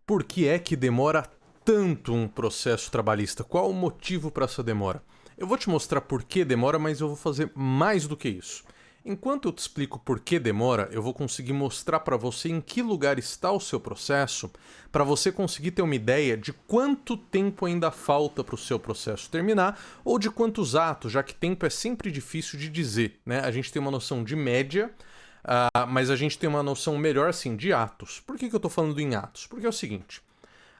Por que é que demora tanto um processo trabalhista? Qual o motivo para essa demora? Eu vou te mostrar por que demora, mas eu vou fazer mais do que isso. Enquanto eu te explico por que demora, eu vou conseguir mostrar para você em que lugar está o seu processo, para você conseguir ter uma ideia de quanto tempo ainda falta para o seu processo terminar, ou de quantos atos, já que tempo é sempre difícil de dizer, né? A gente tem uma noção de média, mas a gente tem uma noção melhor, assim, de atos. Por que eu estou falando em atos? Porque é o seguinte,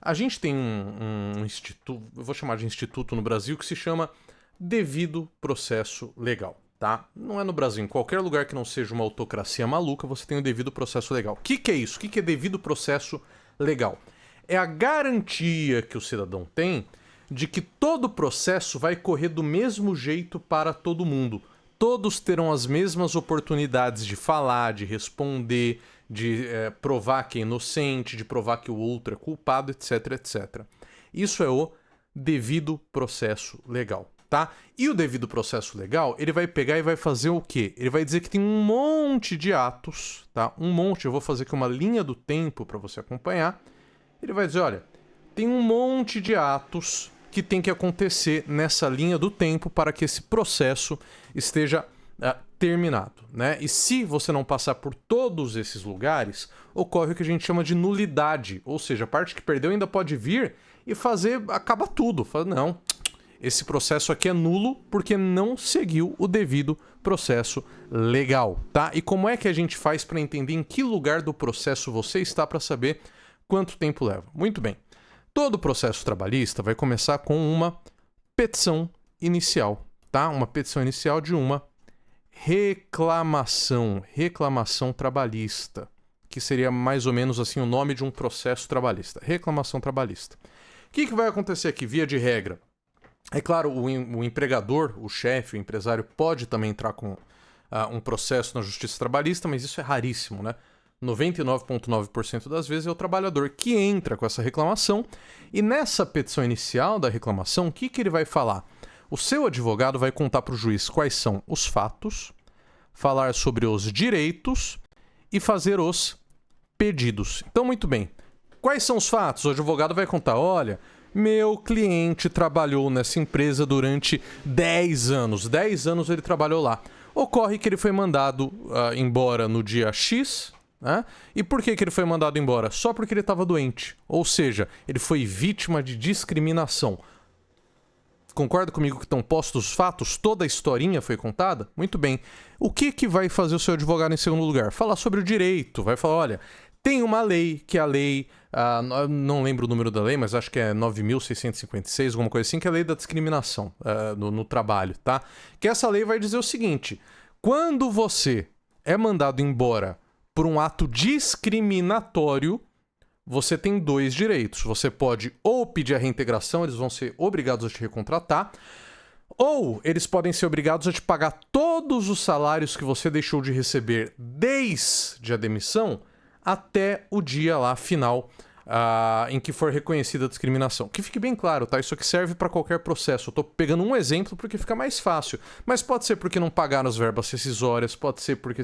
a gente tem um instituto, eu vou chamar de instituto no Brasil, que se chama Devido Processo Legal. Tá? Não é no Brasil, em qualquer lugar que não seja uma autocracia maluca, você tem o devido processo legal. O que é isso? O que é devido processo legal? É a garantia que o cidadão tem de que todo o processo vai correr do mesmo jeito para todo mundo. Todos terão as mesmas oportunidades de falar, de responder, de provar que é inocente, de provar que o outro é culpado, etc, etc. Isso é o devido processo legal. Tá? E o devido processo legal, ele vai pegar e vai fazer o quê? Ele vai dizer que tem um monte de atos, tá? Um monte, eu vou fazer aqui uma linha do tempo para você acompanhar. Ele vai dizer, olha, tem um monte de atos que tem que acontecer nessa linha do tempo para que esse processo esteja terminado, né? E se você não passar por todos esses lugares, ocorre o que a gente chama de nulidade, ou seja, a parte que perdeu ainda pode vir e acaba tudo. Fala, não, esse processo aqui é nulo porque não seguiu o devido processo legal, tá? E como é que a gente faz para entender em que lugar do processo você está para saber quanto tempo leva? Muito bem. Todo processo trabalhista vai começar com uma petição inicial, tá? Uma petição inicial de uma reclamação trabalhista, que seria mais ou menos assim o nome de um processo trabalhista. Reclamação trabalhista. O que vai acontecer aqui, via de regra? É claro, o empregador, o chefe, o empresário pode também entrar com um processo na justiça trabalhista, mas isso é raríssimo, né? 99,9% das vezes é o trabalhador que entra com essa reclamação, e nessa petição inicial da reclamação, o que ele vai falar? O seu advogado vai contar para o juiz quais são os fatos, falar sobre os direitos e fazer os pedidos. Então, muito bem. Quais são os fatos? O advogado vai contar, olha, meu cliente trabalhou nessa empresa durante 10 anos. 10 anos ele trabalhou lá. Ocorre que ele foi mandado embora no dia X, né? E por que ele foi mandado embora? Só porque ele estava doente. Ou seja, ele foi vítima de discriminação. Concorda comigo que estão postos os fatos? Toda a historinha foi contada? Muito bem. O que vai fazer o seu advogado em segundo lugar? Falar sobre o direito. Vai falar, olha, tem uma lei, que é a lei, não lembro o número da lei, mas acho que é 9.656, alguma coisa assim, que é a lei da discriminação no trabalho, tá? Que essa lei vai dizer o seguinte, quando você é mandado embora por um ato discriminatório, você tem dois direitos. Você pode ou pedir a reintegração, eles vão ser obrigados a te recontratar, ou eles podem ser obrigados a te pagar todos os salários que você deixou de receber desde a demissão até o dia lá final em que for reconhecida a discriminação. Que fique bem claro, tá? Isso aqui serve para qualquer processo. Eu tô pegando um exemplo porque fica mais fácil. Mas pode ser porque não pagaram as verbas rescisórias, pode ser porque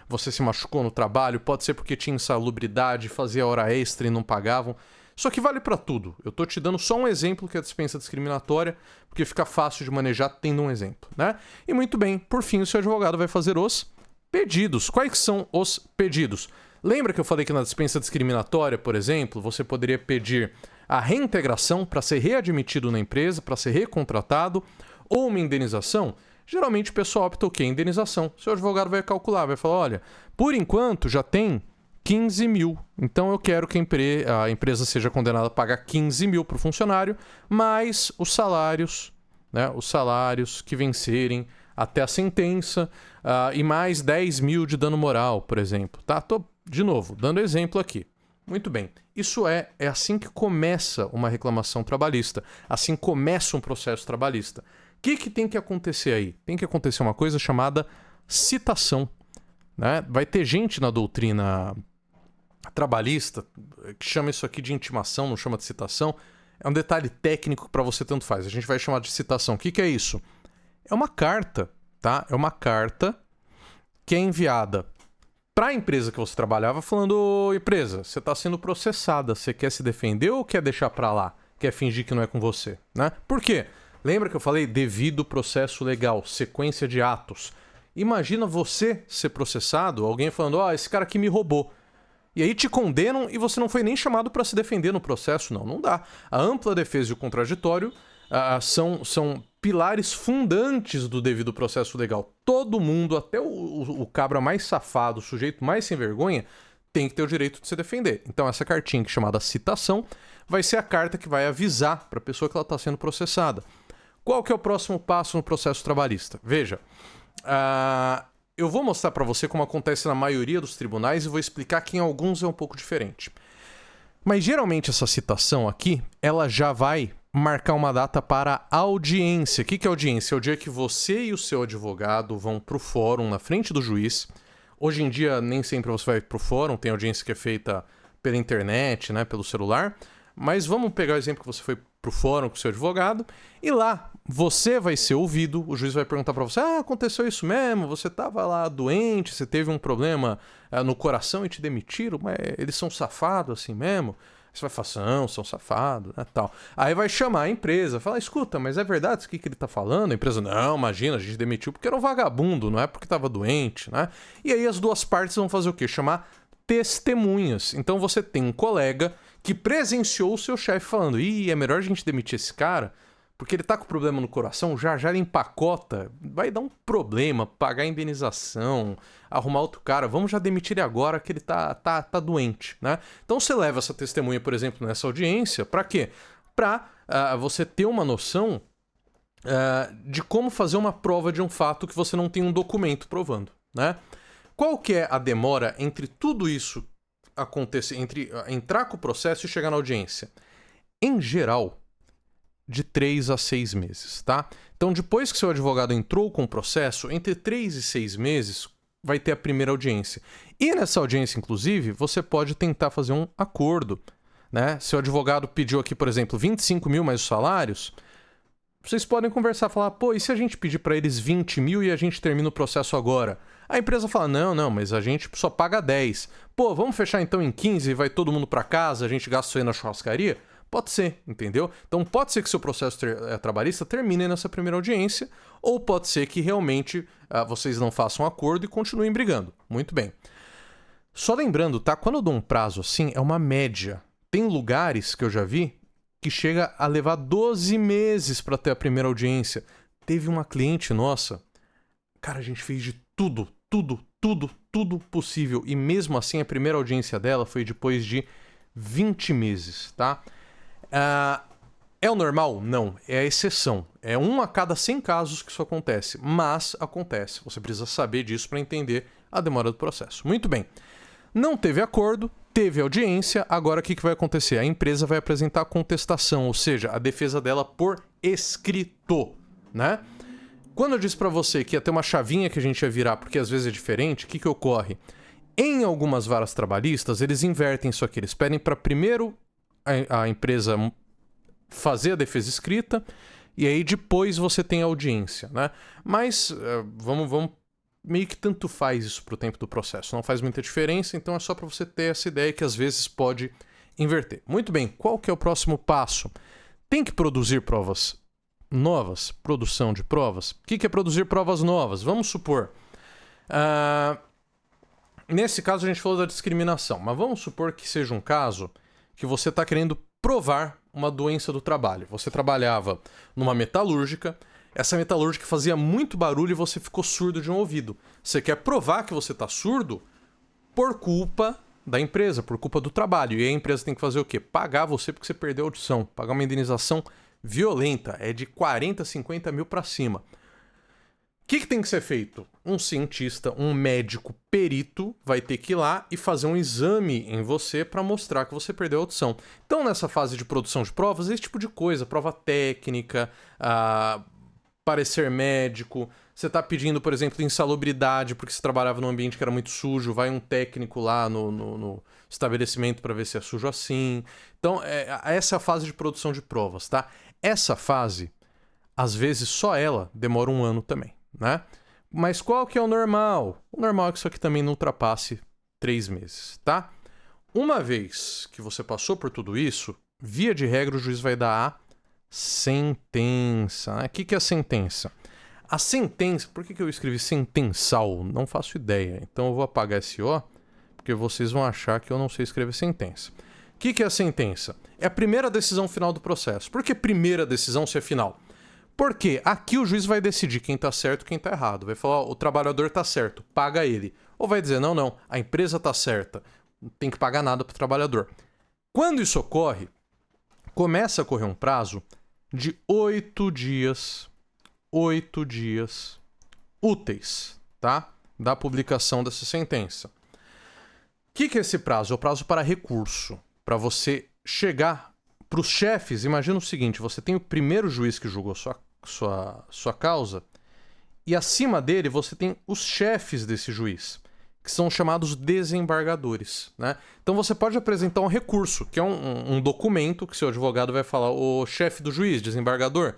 você se machucou no trabalho, pode ser porque tinha insalubridade, fazia hora extra e não pagavam. Isso aqui vale para tudo. Eu tô te dando só um exemplo que é a dispensa discriminatória, porque fica fácil de manejar tendo um exemplo, né? E muito bem, por fim, o seu advogado vai fazer os pedidos. Quais são os pedidos? Lembra que eu falei que na dispensa discriminatória, por exemplo, você poderia pedir a reintegração para ser readmitido na empresa, para ser recontratado, ou uma indenização? Geralmente o pessoal opta o quê? Indenização. Seu advogado vai calcular, vai falar, olha, por enquanto já tem 15 mil, então eu quero que a empresa seja condenada a pagar 15 mil para o funcionário, mais os salários, né, os salários que vencerem até a sentença, e mais 10 mil de dano moral, por exemplo. Tá? Tô, de novo, dando exemplo aqui. Muito bem. Isso é assim que começa uma reclamação trabalhista. Assim começa um processo trabalhista. O que tem que acontecer aí? Tem que acontecer uma coisa chamada citação, né? Vai ter gente na doutrina trabalhista que chama isso aqui de intimação, não chama de citação. É um detalhe técnico que para você tanto faz. A gente vai chamar de citação. O que é isso? É uma carta, tá? É uma carta que é enviada para a empresa que você trabalhava, falando: ô, empresa, você está sendo processada, você quer se defender ou quer deixar para lá? Quer fingir que não é com você, né? Por quê? Lembra que eu falei devido processo legal, sequência de atos. Imagina você ser processado, alguém falando: ó, esse cara aqui me roubou. E aí te condenam e você não foi nem chamado para se defender no processo, não. Não dá. A ampla defesa e o contraditório são pilares fundantes do devido processo legal. Todo mundo, até o cabra mais safado, o sujeito mais sem vergonha, tem que ter o direito de se defender. Então essa cartinha, que é chamada citação, vai ser a carta que vai avisar para a pessoa que ela está sendo processada. Qual que é o próximo passo no processo trabalhista? Veja, eu vou mostrar para você como acontece na maioria dos tribunais e vou explicar que em alguns é um pouco diferente. Mas geralmente essa citação aqui, ela já vai marcar uma data para audiência. O que é audiência? É o dia que você e o seu advogado vão para o fórum na frente do juiz. Hoje em dia nem sempre você vai para o fórum, tem audiência que é feita pela internet, né, pelo celular. Mas vamos pegar o exemplo que você foi para o fórum com o seu advogado e lá você vai ser ouvido, o juiz vai perguntar para você: aconteceu isso mesmo, você estava lá doente, você teve um problema no coração e te demitiram, mas eles são safados assim mesmo? Você vai falar: são safados, né, tal. Aí vai chamar a empresa, falar: escuta, mas é verdade isso que ele tá falando? A empresa: não, imagina, a gente demitiu porque era um vagabundo, não é porque estava doente, né? E aí as duas partes vão fazer o quê? Chamar testemunhas. Então você tem um colega que presenciou o seu chefe falando: é melhor a gente demitir esse cara, porque ele tá com problema no coração, já ele empacota, vai dar um problema, pagar a indenização, arrumar outro cara, vamos já demitir ele agora que ele tá doente, né? Então você leva essa testemunha, por exemplo, nessa audiência, para quê? Para você ter uma noção de como fazer uma prova de um fato que você não tem um documento provando, né? Qual que é a demora entre tudo isso acontecer, entre entrar com o processo e chegar na audiência? Em geral, de 3 a 6 meses, tá? Então, depois que seu advogado entrou com o processo, entre 3 e 6 meses vai ter a primeira audiência. E nessa audiência, inclusive, você pode tentar fazer um acordo, né? Seu advogado pediu aqui, por exemplo, 25 mil mais os salários, vocês podem conversar, falar: pô, e se a gente pedir para eles 20 mil e a gente termina o processo agora? A empresa fala: não, mas a gente só paga 10. Pô, vamos fechar então em 15 e vai todo mundo para casa, a gente gasta isso aí na churrascaria? Pode ser, entendeu? Então pode ser que seu processo trabalhista termine nessa primeira audiência, ou pode ser que realmente vocês não façam acordo e continuem brigando. Muito bem. Só lembrando, tá? Quando eu dou um prazo assim, é uma média. Tem lugares que eu já vi que chega a levar 12 meses para ter a primeira audiência. Teve uma cliente nossa, cara, a gente fez de tudo possível, e mesmo assim a primeira audiência dela foi depois de 20 meses, tá? É o normal? Não, é a exceção. É 1 a cada 100 casos que isso acontece, mas acontece. Você precisa saber disso para entender a demora do processo. Muito bem. Não teve acordo, teve audiência, agora o que vai acontecer? A empresa vai apresentar a contestação, ou seja, a defesa dela por escrito, né? Quando eu disse para você que ia ter uma chavinha que a gente ia virar, porque às vezes é diferente, o que ocorre? Em algumas varas trabalhistas, eles invertem isso aqui. Eles pedem para primeiro a empresa fazer a defesa escrita e aí depois você tem a audiência, né? Mas vamos meio que tanto faz isso pro tempo do processo. Não faz muita diferença, então é só para você ter essa ideia que às vezes pode inverter. Muito bem, qual que é o próximo passo? Tem que produzir provas novas? Produção de provas? O que é produzir provas novas? Vamos supor... nesse caso a gente falou da discriminação, mas vamos supor que seja um caso que você está querendo provar uma doença do trabalho. Você trabalhava numa metalúrgica, essa metalúrgica fazia muito barulho e você ficou surdo de um ouvido. Você quer provar que você está surdo por culpa da empresa, por culpa do trabalho. E a empresa tem que fazer o quê? Pagar você porque você perdeu a audição. Pagar uma indenização violenta, é de 40, 50 mil para cima. O que tem que ser feito? Um cientista, um médico perito vai ter que ir lá e fazer um exame em você para mostrar que você perdeu a audição. Então, nessa fase de produção de provas, esse tipo de coisa, prova técnica, parecer médico, você está pedindo, por exemplo, insalubridade porque você trabalhava num ambiente que era muito sujo, vai um técnico lá no estabelecimento para ver se é sujo assim. Então, essa é a fase de produção de provas, tá? Essa fase, às vezes, só ela demora 1 ano também, né? Mas qual que é o normal? O normal é que isso aqui também não ultrapasse 3 meses, tá? Uma vez que você passou por tudo isso, via de regra o juiz vai dar a sentença. O que é a sentença? A sentença... Por que eu escrevi sentensal? Não faço ideia. Então eu vou apagar esse O, porque vocês vão achar que eu não sei escrever sentença. O que é a sentença? É a primeira decisão final do processo. Por que primeira decisão se é final? Porque aqui o juiz vai decidir quem tá certo e quem tá errado. Vai falar, ó, o trabalhador tá certo, paga ele. Ou vai dizer, não, a empresa tá certa, não tem que pagar nada pro trabalhador. Quando isso ocorre, começa a correr um prazo de 8 dias úteis, tá? Da publicação dessa sentença. O que é esse prazo? É o prazo para recurso. Para você chegar para os chefes, imagina o seguinte, você tem o primeiro juiz que julgou sua causa e acima dele você tem os chefes desse juiz, que são chamados desembargadores, né? Então você pode apresentar um recurso, que é um documento que seu advogado vai falar, o chefe do juiz, desembargador,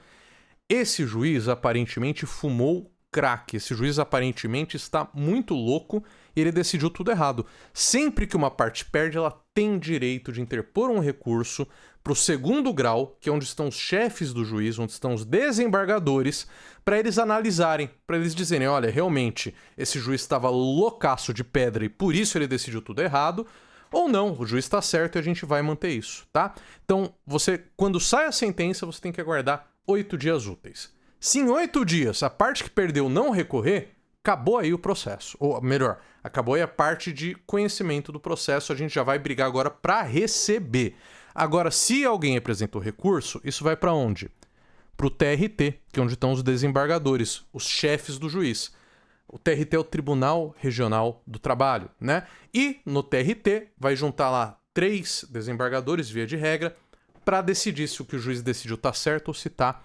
esse juiz aparentemente fumou crack, esse juiz aparentemente está muito louco e ele decidiu tudo errado. Sempre que uma parte perde, ela tem direito de interpor um recurso para o segundo grau, que é onde estão os chefes do juiz, onde estão os desembargadores, para eles analisarem, para eles dizerem, olha, realmente, esse juiz estava loucaço de pedra e por isso ele decidiu tudo errado, ou não, o juiz está certo e a gente vai manter isso, tá? Então, quando sai a sentença, você tem que aguardar 8 dias úteis. Se em 8 dias a parte que perdeu não recorrer, acabou aí o processo. Ou melhor, acabou aí a parte de conhecimento do processo, a gente já vai brigar agora para receber. Agora, se alguém apresentou recurso, isso vai para onde? Para o TRT, que é onde estão os desembargadores, os chefes do juiz. O TRT é o Tribunal Regional do Trabalho, né? E no TRT vai juntar lá 3 desembargadores, via de regra, para decidir se o que o juiz decidiu tá certo ou se tá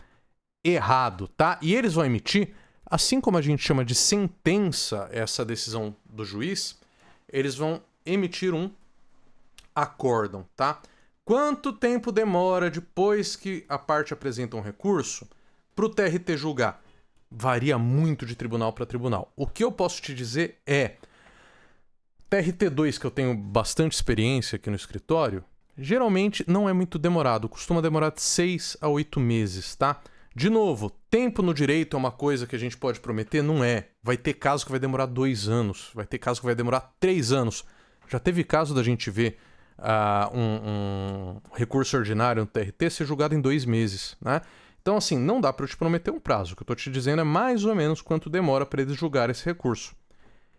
errado, tá? E eles vão emitir, assim como a gente chama de sentença essa decisão do juiz, eles vão emitir um acórdão, tá? Quanto tempo demora depois que a parte apresenta um recurso para o TRT julgar? Varia muito de tribunal para tribunal. O que eu posso te dizer é, TRT2, que eu tenho bastante experiência aqui no escritório, geralmente não é muito demorado, costuma demorar de 6 a 8 meses, tá? De novo, tempo no direito é uma coisa que a gente pode prometer? Não é. Vai ter caso que vai demorar 2 anos, vai ter caso que vai demorar 3 anos. Já teve caso da gente ver um recurso ordinário no TRT ser julgado em 2 meses, né? Então, assim, não dá para eu te prometer um prazo. O que eu tô te dizendo é mais ou menos quanto demora para eles julgarem esse recurso.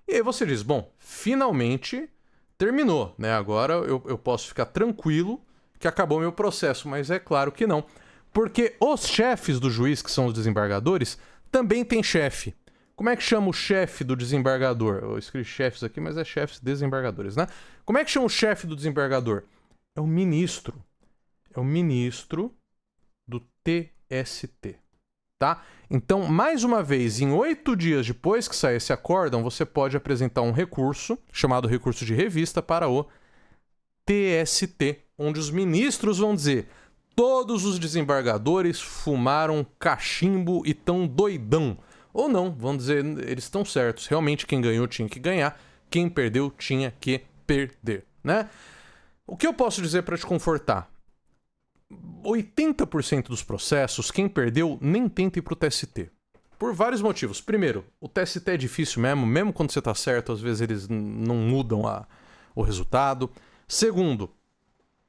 E aí você diz, bom, finalmente terminou, né? Agora eu posso ficar tranquilo que acabou meu processo, mas é claro que não. Porque os chefes do juiz, que são os desembargadores, também têm chefe. Como é que chama o chefe do desembargador? Eu escrevi chefes aqui, mas é chefes desembargadores, né? Como é que chama o chefe do desembargador? É o ministro. É o ministro do TST, tá? Então, mais uma vez, em 8 dias depois que sair esse acórdão, você pode apresentar um recurso, chamado recurso de revista, para o TST, onde os ministros vão dizer: todos os desembargadores fumaram cachimbo e tão doidão. Ou não, vão dizer, eles estão certos. Realmente quem ganhou tinha que ganhar, quem perdeu tinha que perder, né? O que eu posso dizer para te confortar? 80% dos processos, quem perdeu nem tenta ir pro TST. Por vários motivos. Primeiro, o TST é difícil mesmo quando você tá certo, às vezes eles não mudam o resultado. Segundo,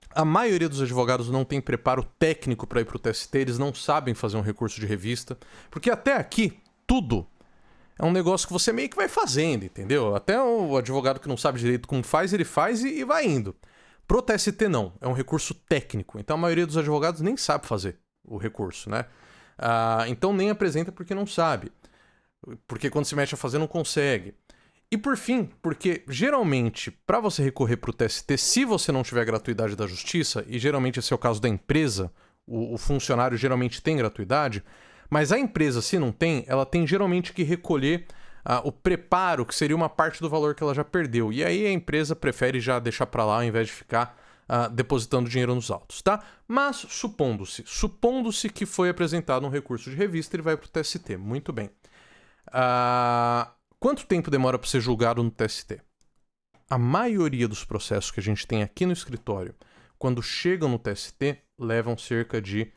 a maioria dos advogados não tem preparo técnico para ir pro TST, eles não sabem fazer um recurso de revista, porque até aqui, tudo é um negócio que você meio que vai fazendo, entendeu? Até o advogado que não sabe direito como faz, ele faz e vai indo. Pro TST não, é um recurso técnico, então a maioria dos advogados nem sabe fazer o recurso, né? Então nem apresenta porque não sabe, porque quando se mete a fazer não consegue. E por fim, porque geralmente, para você recorrer pro TST, se você não tiver gratuidade da justiça, e geralmente esse é o caso da empresa, o funcionário geralmente tem gratuidade, mas a empresa, se não tem, ela tem geralmente que recolher o preparo, que seria uma parte do valor que ela já perdeu. E aí a empresa prefere já deixar para lá ao invés de ficar depositando dinheiro nos autos, tá? Mas supondo-se que foi apresentado um recurso de revista, ele vai para o TST. Muito bem. Quanto tempo demora para ser julgado no TST? A maioria dos processos que a gente tem aqui no escritório, quando chegam no TST, levam cerca de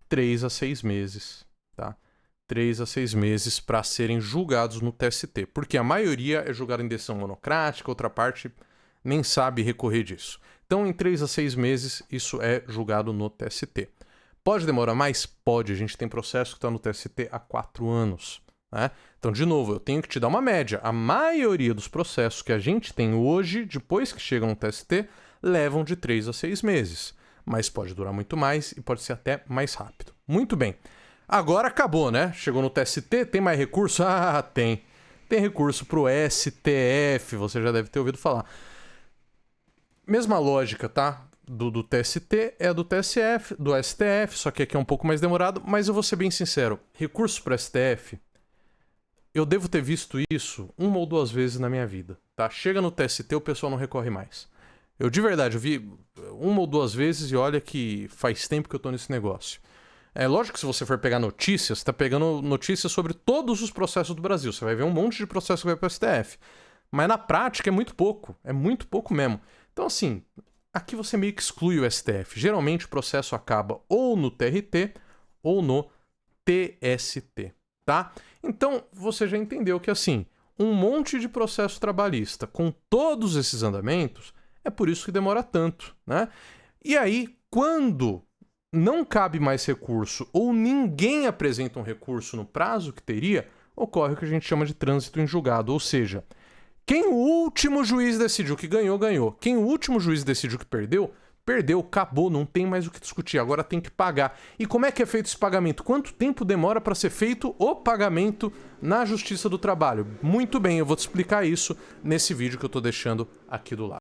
3 a 6 meses, tá? 3 a 6 meses para serem julgados no TST, porque a maioria é julgada em decisão monocrática, outra parte nem sabe recorrer disso. Então, em 3 a 6 meses, isso é julgado no TST. Pode demorar mais? Pode. A gente tem processo que está no TST há 4 anos. Né? Então, de novo, eu tenho que te dar uma média. A maioria dos processos que a gente tem hoje, depois que chegam no TST, levam de 3 a 6 meses. Mas pode durar muito mais e pode ser até mais rápido. Muito bem. Agora acabou, né? Chegou no TST, tem mais recurso? Ah, tem. Tem recurso para o STF, você já deve ter ouvido falar. Mesma lógica, tá? Do TST é do TSF, do STF, só que aqui é um pouco mais demorado, mas eu vou ser bem sincero. Recurso para o STF, eu devo ter visto isso 1 ou 2 vezes na minha vida, tá? Chega no TST, o pessoal não recorre mais. Eu de verdade, eu vi 1 ou 2 vezes e olha que faz tempo que eu tô nesse negócio. É lógico que se você for pegar notícias, você tá pegando notícias sobre todos os processos do Brasil. Você vai ver um monte de processo que vai para o STF. Mas na prática é muito pouco mesmo. Então assim, aqui você meio que exclui o STF. Geralmente o processo acaba ou no TRT ou no TST, tá? Então você já entendeu que assim, um monte de processo trabalhista com todos esses andamentos, é por isso que demora tanto, né? E aí, quando não cabe mais recurso ou ninguém apresenta um recurso no prazo que teria, ocorre o que a gente chama de trânsito em julgado, ou seja, quem o último juiz decidiu que ganhou, ganhou. Quem o último juiz decidiu que perdeu, perdeu, acabou, não tem mais o que discutir, agora tem que pagar. E como é que é feito esse pagamento? Quanto tempo demora para ser feito o pagamento na Justiça do Trabalho? Muito bem, eu vou te explicar isso nesse vídeo que eu estou deixando aqui do lado.